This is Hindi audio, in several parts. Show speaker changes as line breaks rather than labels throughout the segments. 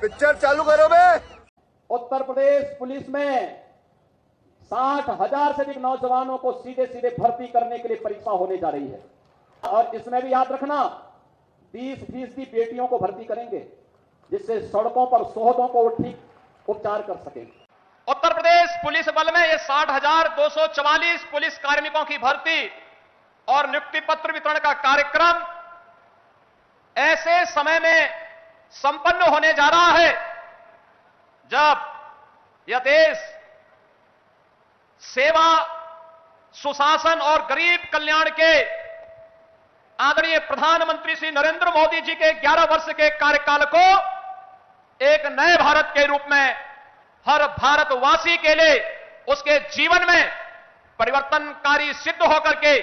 पिक्चर चालू करो बे।
उत्तर प्रदेश पुलिस में 60,000 से अधिक नौजवानों को सीधे सीधे भर्ती करने के लिए परीक्षा होने जा रही है और इसमें भी याद रखना 20% बेटियों को भर्ती करेंगे जिससे सड़कों पर शोहदों को ठीक उपचार कर सकें। उत्तर प्रदेश पुलिस बल में ये 60,244 पुलिस कार्मिकों की भर्ती और नियुक्ति पत्र वितरण का कार्यक्रम ऐसे समय में संपन्न होने जा रहा है जब यह देश सेवा, सुशासन और गरीब कल्याण के आदरणीय प्रधानमंत्री श्री नरेंद्र मोदी जी के 11 वर्ष के कार्यकाल को एक नए भारत के रूप में हर भारतवासी के लिए उसके जीवन में परिवर्तनकारी सिद्ध होकर के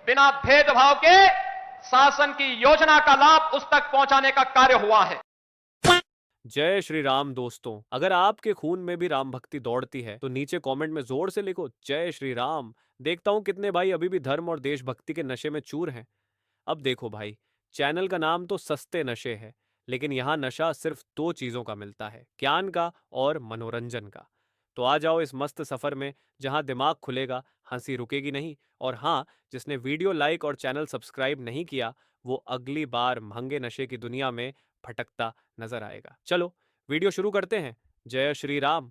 बिना भेदभाव के शासन की योजना का लाभ उस तक पहुंचाने का कार्य हुआ है।
जय श्री राम दोस्तों, अगर आपके खून में भी राम भक्ति दौड़ती है तो नीचे कमेंट में जोर से लिखो जय श्री राम। देखता हूं कितने भाई अभी भी धर्म और देशभक्ति के नशे में चूर हैं। अब देखो भाई, चैनल का नाम तो सस्ते नशे है, लेकिन यहाँ नशा सिर्फ 2 चीजों का मिलता है, ज्ञान का और मनोरंजन का। तो आ जाओ इस मस्त सफर में जहां दिमाग खुलेगा, हंसी रुकेगी नहीं। और हाँ, जिसने वीडियो लाइक और चैनल सब्सक्राइब नहीं किया वो अगली बार महंगे नशे की दुनिया में भटकता नजर आएगा। चलो वीडियो शुरू करते हैं। जय श्री राम।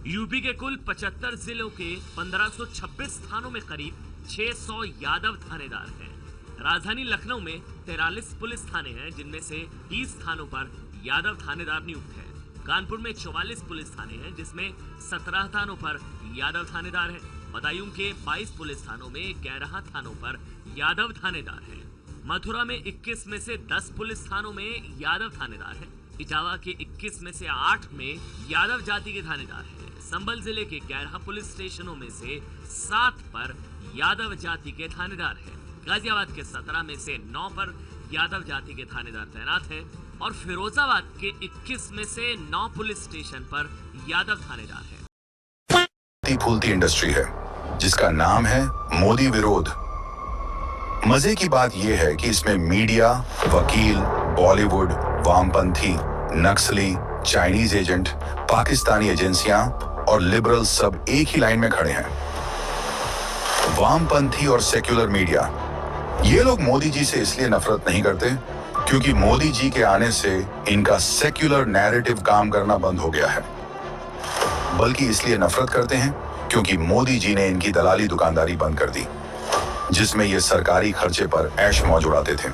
यूपी के कुल 75 जिलों के 1526 थानों में करीब 600 यादव थानेदार हैं। राजधानी लखनऊ में 43 पुलिस थाने हैं, जिनमें से 20 थानों पर यादव थानेदार नियुक्त हैं। कानपुर में 44 पुलिस थाने हैं, जिसमें 17 थानों पर यादव थानेदार हैं। बदायूं के 22 पुलिस थानों में 11 थानों पर यादव थानेदार हैं। मथुरा में 21 में से 10 पुलिस थानों में यादव थानेदार हैं। इटावा के 21 में से 8 में यादव जाति के थानेदार हैं। संभल जिले के 11 पुलिस स्टेशनों में से 7 पर यादव जाति के थानेदार हैं। गाजियाबाद के 17 में से 9 पर यादव जाति के थानेदार तैनात हैं और फिरोजाबाद के 21 में से 9 पुलिस स्टेशन पर यादव थानेदार हैं।
फूलती इंडस्ट्री है जिसका नाम है मोदी विरोध। मजे की बात यह है कि इसमें मीडिया, वकील, बॉलीवुड, वामपंथी, नक्सली, चाइनीज एजेंट, पाकिस्तानी एजेंसियां और लिबरल सब एक ही लाइन में खड़े हैं। वामपंथी और सेक्युलर मीडिया, ये लोग मोदी जी से इसलिए नफरत नहीं करते क्योंकि मोदी जी के आने से इनका सेक्युलर नैरेटिव काम करना बंद हो गया है, बल्कि इसलिए नफरत करते हैं क्योंकि मोदी जी ने इनकी दलाली दुकानदारी बंद कर दी, जिसमें ये सरकारी खर्चे पर ऐश मौज उड़ाते थे।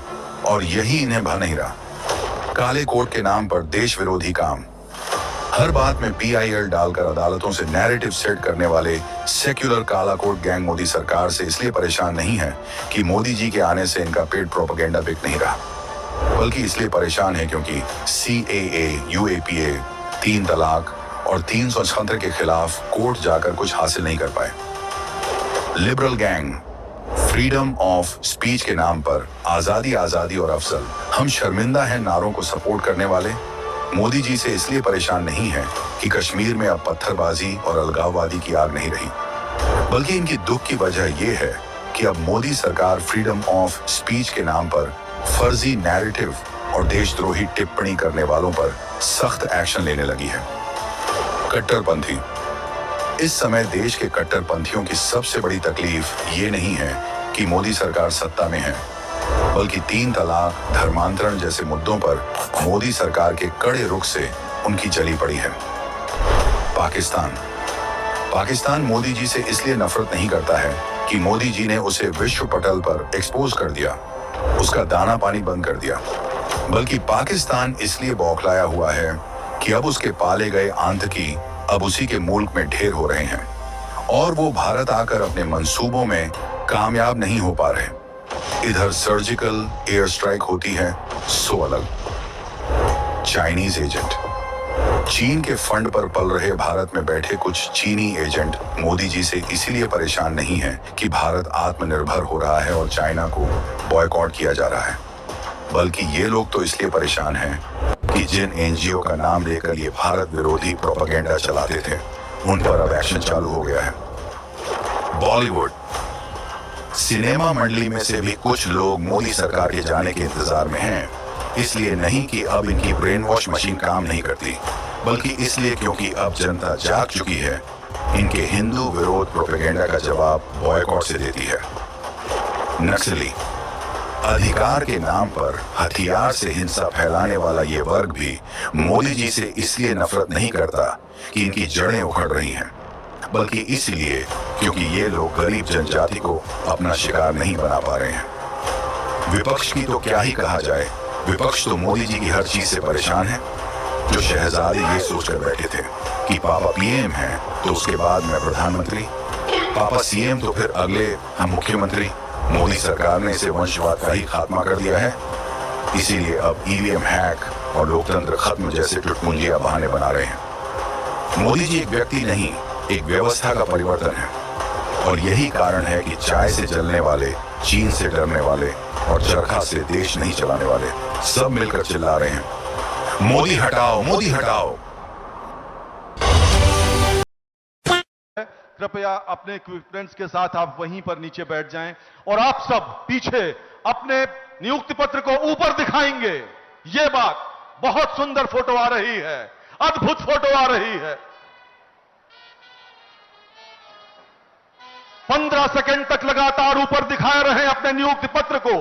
और यही इन्हें भा नहीं रहा। काले कोट के नाम पर देश विरोधी काम, हर बात में PIL डालकर अदालतों से नैरेटिव सेट करने वाले सेक्युलर काला कोट गैंग मोदी सरकार से इसलिए परेशान नहीं है कि मोदी जी के आने से इनका पेड प्रोपेगेंडा बिक नहीं रहा, बल्कि इसलिए परेशान है क्योंकि CAA, UAPA, 3 तलाक और 376 के खिलाफ कोर्ट जाकर कुछ हासिल नहीं कर पाए। Liberal gang, freedom of speech के नाम पर आजादी आजादी और अफजल हम शर्मिंदा हैं नारों को सपोर्ट करने वाले मोदी जी से इसलिए परेशान नहीं है कि कश्मीर में अब पत्थरबाजी और अलगाववादी की आग नहीं रही, बल्कि इनकी दुख की वजह यह है कि अब मोदी सरकार फ्रीडम ऑफ स्पीच के नाम पर फर्जी नैरेटिव और देशद्रोही टिप्पणी करने वालों पर सख्त एक्शन लेने लगी है। कट्टरपंथी, इस समय देश के कट्टरपंथियों की सबसे बड़ी तकलीफ ये नहीं है कि मोदी सरकार सत्ता में है, बल्कि 3 तलाक, धर्मांतरण जैसे मुद्दों पर मोदी सरकार के कड़े रुख से उनकी जली पड़ी है। पाकिस्तान मोदी जी से इसलिए नफरत नहीं करता है कि मोदी जी ने उसे विश्व पटल पर एक्सपोज कर दिया, उसका दाना पानी बंद कर दिया, बल्कि पाकिस्तान इसलिए बौखलाया हुआ है कि अब उसके पाले गए आतंकी अब उसी के मुल्क में ढेर हो रहे हैं और वो भारत आकर अपने मंसूबों में कामयाब नहीं हो पा रहे। इधर सर्जिकल एयर स्ट्राइक होती है सो अलग। चाइनीज एजेंट, चीन के फंड पर पल रहे भारत में बैठे कुछ चीनी एजेंट मोदी जी से इसीलिए परेशान नहीं है कि भारत आत्मनिर्भर हो रहा है और चाइना को बॉयकॉट किया जा रहा है, बल्कि ये लोग तो इसलिए परेशान हैं कि जिन NGO का नाम लेकर ये भारत विरोधी प्रोपेगेंडा चलाते थे उन पर अब एक्शन चालू हो गया है। बॉलीवुड, सिनेमा मंडली में से भी कुछ लोग मोदी सरकार के जाने के इंतजार में हैं इसलिए नहीं कि अब इनकी ब्रेन वॉश मशीन काम नहीं करती, बल्कि इसलिए क्योंकि अब जनता जाग चुकी है। इनके हिंदू विरोध प्रोपेगेंडा का जवाब बॉयकॉट से देती है। नक्सली अधिकार के नाम पर हथियार से हिंसा फैलाने वाला ये वर्ग भी मोदी जी से इसलिए नफरत नहीं करता कि इनकी जड़ें उखड़ रही हैं, बल्कि इसलिए क्योंकि ये लोग गरीब जनजाति को अपना शिकार नहीं बना पा रहे हैं। विपक्ष की तो क्या ही कहा जाए, विपक्ष तो मोदी जी की हर चीज से परेशान है। जो शहजादे ये सोचकर बैठे थे कि पापा पीएम हैं तो उसके बाद मैं प्रधानमंत्री, पापा सीएम तो फिर अगले हम मुख्यमंत्री। मोदी सरकार ने इसे वंशवाद का ही खात्मा कर दिया है। इसीलिए अब ईवीएम हैक और लोकतंत्र खत्म जैसे टुटपुंजिया बहाने बना रहे हैं। मोदी जी एक व्यक्ति नहीं, एक व्यवस्था का परिवर्तन है। और यही कारण है कि चाय से जलने वाले, चीन से डरने वाले और चरखा से देश नहीं चलाने वाले सब मिलकर चिल्ला रहे हैं, मोदी हटाओ, मोदी हटाओ।
कृपया अपने इक्विपमेंट्स के साथ आप वहीं पर नीचे बैठ जाएं और आप सब पीछे अपने नियुक्ति पत्र को ऊपर दिखाएंगे। ये बात बहुत सुंदर फोटो आ रही है, अद्भुत फोटो आ रही है। 15 सेकंड तक लगातार ऊपर दिखाए रहे अपने नियुक्ति पत्र को।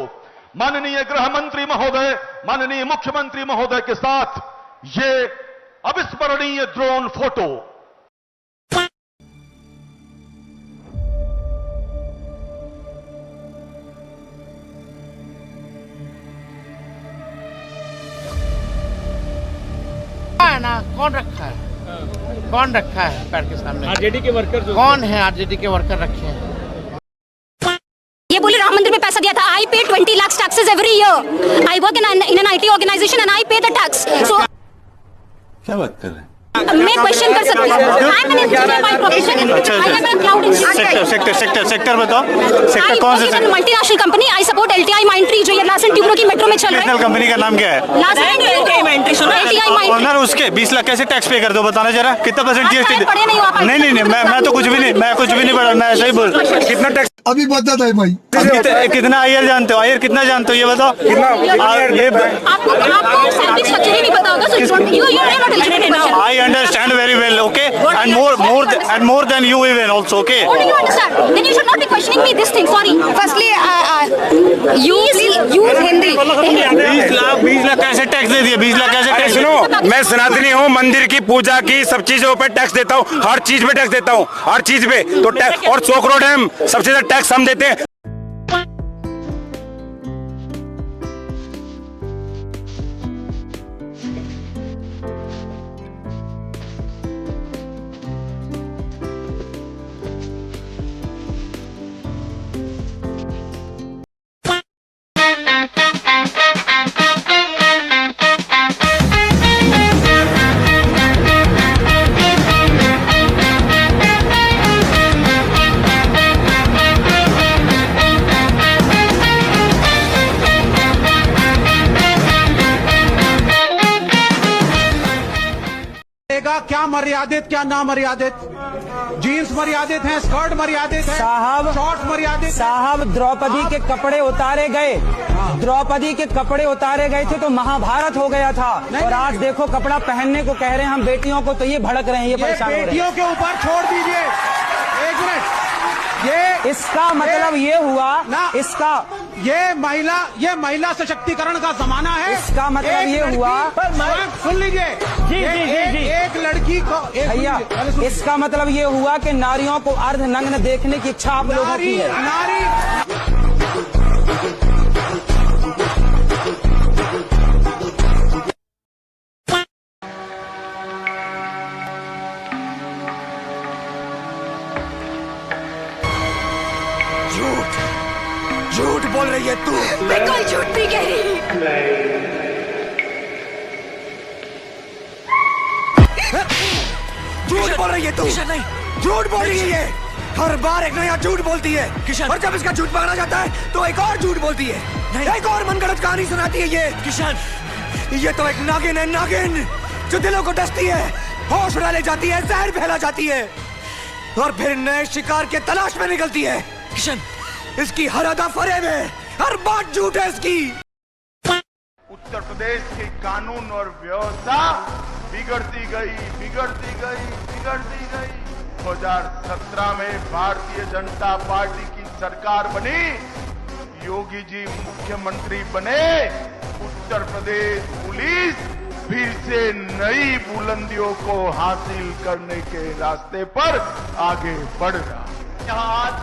माननीय गृह मंत्री महोदय, माननीय मुख्यमंत्री महोदय के साथ ये अविस्मरणीय ड्रोन फोटो।
ना कौन रखा है, कौन रखा है पैर के सामने?
आरजेडी के वर्कर जो
कौन है आरजेडी के वर्कर रखे हैं?
ये बोले राम मंदिर में पैसा दिया था। I pay 20 lakhs taxes every year. I work in an IT organization and I pay the tax. So
क्या बात कर रहे हैं?
मैं क्वेश्चन कर सकती हूँ। I'm an engineer by profession. I am a cloud engineer.
Sector बताओ। सेक्टर कौन सा sector?
Multinational company. I support LTI Mindtree जो ये लासन ट्यूबरो की मेट्रो में चल रहा है।
कंपनी का नाम क्या है?
LTI Mindtree।
ओनर उसके 20 लाख कैसे टैक्स पे कर दो, बताना जरा कितना परसेंट जीएसटी?
पढ़े नहीं हो आप?
नहीं मैं तो कुछ भी नहीं, मैं कुछ भी नहीं पढ़ा, मैं ऐसा ही बोल। कितना टैक्स
अभी बता था भाई?
कितना आयर जानते हो? आयर कितना जानते हो ये बताओ? ये
आपको सैलरी स्ट्रक्चर ही नहीं पता होगा। So you are not eligible.
I understand very well, okay, and more than you even also, okay.
What do you understand? Then you should not be questioning me this thing. Sorry. Firstly, use Hindi.
20 lakh कैसे टैक्स दे दिए? 20 लाख कैसे टैक्स?
सुनो, मैं सनातनी हूँ, मंदिर की पूजा की सब चीजों पे टैक्स देता हूँ, हर चीज पे टैक्स देता हूँ, हर चीज पे तो टैक्स। और 100 करोड़ है, सबसे ज्यादा टैक्स हम देते हैं।
क्या मर्यादित क्या ना मर्यादित? जीन्स मर्यादित है, स्कर्ट मर्यादित है,
साहब
शॉर्ट्स मर्यादित।
साहब द्रौपदी के कपड़े उतारे गए, द्रौपदी के कपड़े उतारे गए थे तो महाभारत हो गया था। और आज देखो कपड़ा पहनने को कह रहे हैं हम बेटियों को, तो ये भड़क रहे हैं, ये परेशान हो रहे हैं।
बेटियों के ऊपर छोड़ दीजिए, एक मिनट। ये
इसका मतलब ये हुआ
ना,
इसका
ये महिला सशक्तिकरण का जमाना है।
इसका मतलब ये हुआ,
सुन लीजिए, एक लड़की को
भैया, इसका मतलब ये हुआ कि नारियों को अर्धनग्न देखने की इच्छा आप लोगों की है।
झूठ बोल रही है तू।
बिल्कुल झूठ नहीं कह रही।
झूठ बोल रही है तू, झूठ बोल रही है ये। हर बार एक नया झूठ बोलती है, और जब इसका झूठ पकड़ा जाता है तो एक और झूठ बोलती है, एक और मनगढ़ंत कहानी सुनाती है ये। किशन, ये तो एक नागिन है, नागिन जो दिलों को डसती है, होश उड़ा ले जाती है, जहर फैला जाती है और फिर नए शिकार के तलाश में निकलती है। किशन, इसकी हर अदा फरेब है, हर बात झूठ है इसकी।
उत्तर प्रदेश की कानून और व्यवस्था बिगड़ती गई 2017 में भारतीय जनता पार्टी की सरकार बनी, योगी जी मुख्यमंत्री बने, उत्तर प्रदेश पुलिस फिर से नई बुलंदियों को हासिल करने के रास्ते पर आगे बढ़ रहा है।
यहाँ आज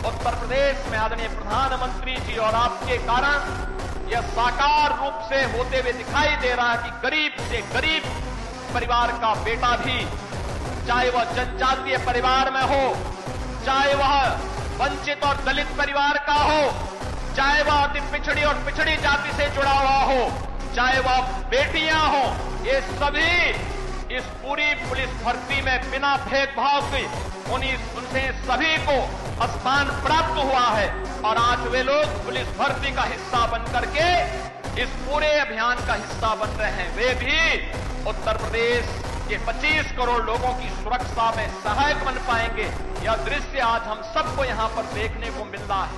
उत्तर प्रदेश में आदरणीय प्रधानमंत्री जी और आपके कारण यह साकार रूप से होते हुए दिखाई दे रहा है कि गरीब से गरीब परिवार का बेटा भी, चाहे वह जनजातीय परिवार में हो, चाहे वह वंचित और दलित परिवार का हो, चाहे वह अति पिछड़ी और पिछड़ी जाति से जुड़ा हुआ हो, चाहे वह बेटियां हो, ये सभी इस पूरी पुलिस भर्ती में बिना भेदभाव के उनसे सभी को स्थान प्राप्त हुआ है और आज वे लोग पुलिस भर्ती का हिस्सा बन करके इस पूरे अभियान का हिस्सा बन रहे हैं। वे भी उत्तर प्रदेश के 25 करोड़ लोगों की सुरक्षा में सहायक बन पाएंगे। यह दृश्य आज हम सबको यहां पर देखने को मिल रहा है।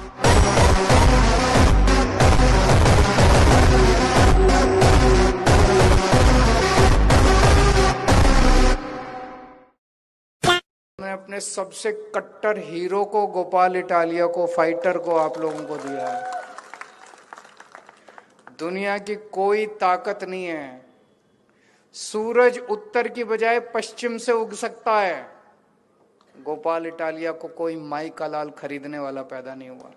मैं अपने सबसे कट्टर हीरो को, गोपाल इटालिया को, फाइटर को आप लोगों को दिया है। दुनिया की कोई ताकत नहीं है, सूरज उत्तर की बजाय पश्चिम से उग सकता है। गोपाल इटालिया को कोई माई का लाल खरीदने वाला पैदा नहीं हुआ।